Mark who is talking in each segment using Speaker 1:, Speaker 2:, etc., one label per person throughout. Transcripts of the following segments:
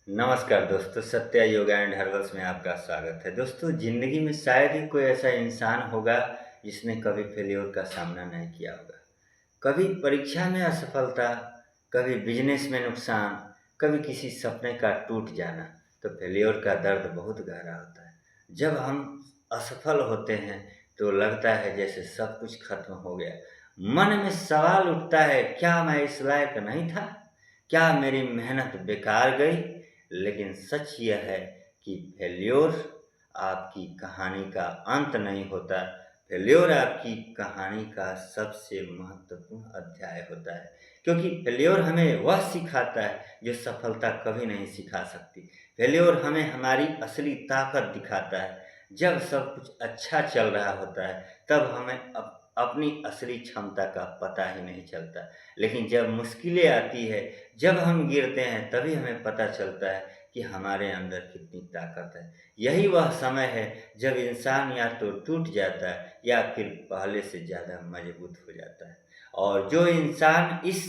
Speaker 1: नमस्कार दोस्तों, Satya yoga and herbals में आपका स्वागत है। दोस्तों, ज़िंदगी में शायद ही कोई ऐसा इंसान होगा जिसने कभी फेल्योर का सामना नहीं किया होगा। कभी परीक्षा में असफलता, कभी बिजनेस में नुकसान, कभी किसी सपने का टूट जाना। तो फेल्योर का दर्द बहुत गहरा होता है। जब हम असफल होते हैं तो लगता है जैसे सब कुछ खत्म हो गया। मन में सवाल उठता है, क्या मैं इस लायक नहीं था? क्या मेरी मेहनत बेकार गई? लेकिन सच यह है कि फेल्योर आपकी कहानी का अंत नहीं होता। फेल्योर आपकी कहानी का सबसे महत्वपूर्ण अध्याय होता है, क्योंकि फेल्योर हमें वह सिखाता है जो सफलता कभी नहीं सिखा सकती। फेल्योर हमें हमारी असली ताकत दिखाता है। जब सब कुछ अच्छा चल रहा होता है तब हमें अपनी असली क्षमता का पता ही नहीं चलता। लेकिन जब मुश्किलें आती है, जब हम गिरते हैं, तभी हमें पता चलता है कि हमारे अंदर कितनी ताकत है। यही वह समय है जब इंसान या तो टूट जाता है या फिर पहले से ज़्यादा मजबूत हो जाता है। और जो इंसान इस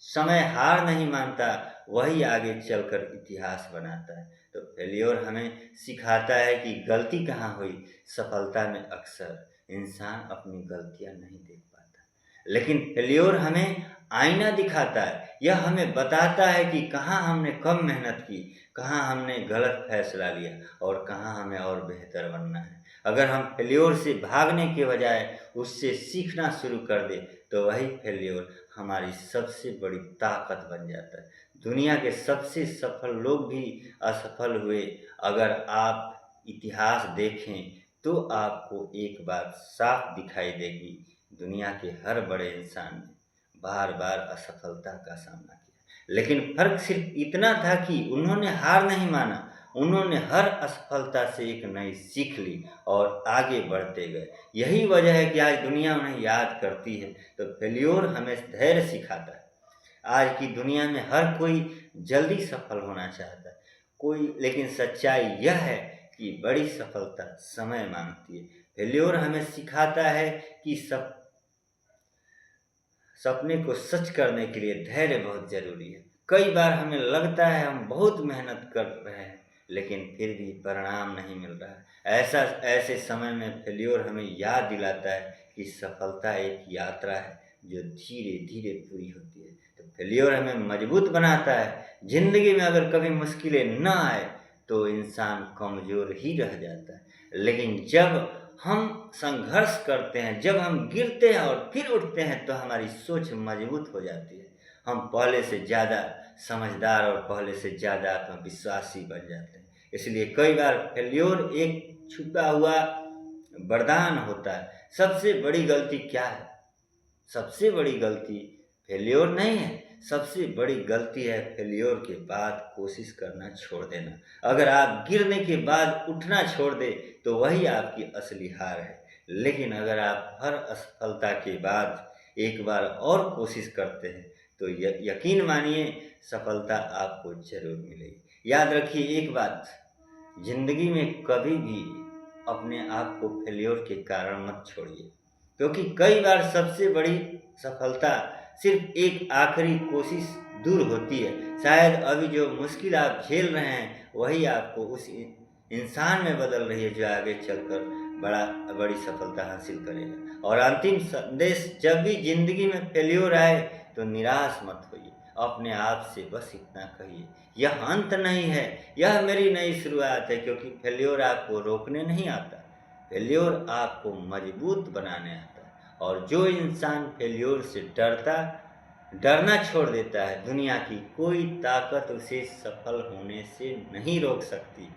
Speaker 1: समय हार नहीं मानता, वही आगे चलकर इतिहास बनाता है। तो फेल्योर हमें सिखाता है कि गलती कहाँ हुई। सफलता में अक्सर इंसान अपनी गलतियाँ नहीं देख पाता, लेकिन फेल्योर हमें आईना दिखाता है। यह हमें बताता है कि कहाँ हमने कम मेहनत की, कहाँ हमने गलत फैसला लिया और कहाँ हमें और बेहतर बनना है। अगर हम फेल्योर से भागने के बजाय उससे सीखना शुरू कर दें, तो वही फेल्योर हमारी सबसे बड़ी ताकत बन जाता है। दुनिया के सबसे सफल लोग भी असफल हुए। अगर आप इतिहास देखें तो आपको एक बात साफ दिखाई देगी, दुनिया के हर बड़े इंसान ने बार-बार असफलता का सामना किया। लेकिन फ़र्क सिर्फ़ इतना था कि उन्होंने हार नहीं माना, उन्होंने हर असफलता से एक नई सीख ली और आगे बढ़ते गए। यही वजह है कि आज दुनिया उन्हें याद करती है। तो फेल्योर हमें धैर्य सिखाता है। आज की दुनिया में हर कोई जल्दी सफल होना चाहता है, लेकिन सच्चाई यह है कि बड़ी सफलता समय माँगती है। फेल्योर हमें सिखाता है कि सपने को सच करने के लिए धैर्य बहुत ज़रूरी है। कई बार हमें लगता है हम बहुत मेहनत कर रहे हैं, लेकिन फिर भी परिणाम नहीं मिल रहा है। ऐसे समय में फेल्योर हमें याद दिलाता है कि सफलता एक यात्रा है जो धीरे-धीरे पूरी होती है। तो फेल्योर हमें मजबूत बनाता है। ज़िंदगी में अगर कभी मुश्किलें ना आए तो इंसान कमज़ोर ही रह जाता है। लेकिन जब हम संघर्ष करते हैं, जब हम गिरते हैं और फिर उठते हैं, तो हमारी सोच मजबूत हो जाती है। हम पहले से ज़्यादा समझदार और पहले से ज़्यादा आत्मविश्वासी बन जाते हैं। इसलिए कई बार फेल्योर एक छुपा हुआ वरदान होता है। सबसे बड़ी गलती क्या है? सबसे बड़ी गलती फेल्योर नहीं है, सबसे बड़ी गलती है फेल्योर के बाद कोशिश करना छोड़ देना। अगर आप गिरने के बाद उठना छोड़ दें, तो वही आपकी असली हार है। लेकिन अगर आप हर असफलता के बाद एक बार और कोशिश करते हैं, तो यकीन मानिए सफलता आपको ज़रूर मिलेगी। याद रखिए एक बात, ज़िंदगी में कभी भी अपने आप को फेल्योर के कारण मत छोड़िए, क्योंकि कई बार सबसे बड़ी सफलता सिर्फ़ एक आखिरी कोशिश दूर होती है। शायद अभी जो मुश्किल आप झेल रहे हैं, वही आपको उस इंसान में बदल रही है जो आगे चलकर बड़ी सफलता हासिल करेगा। और अंतिम संदेश, जब भी ज़िंदगी में फेल्योर आए, तो निराश मत होइए। अपने आप से बस इतना कहिए, यह अंत नहीं है, यह मेरी नई शुरुआत है, क्योंकि फेल्योर आपको रोकने नहीं आता, फेल्योर आपको मजबूत बनाने आता है। और जो इंसान फेल्योर से डरना छोड़ देता है, दुनिया की कोई ताकत उसे सफल होने से नहीं रोक सकती।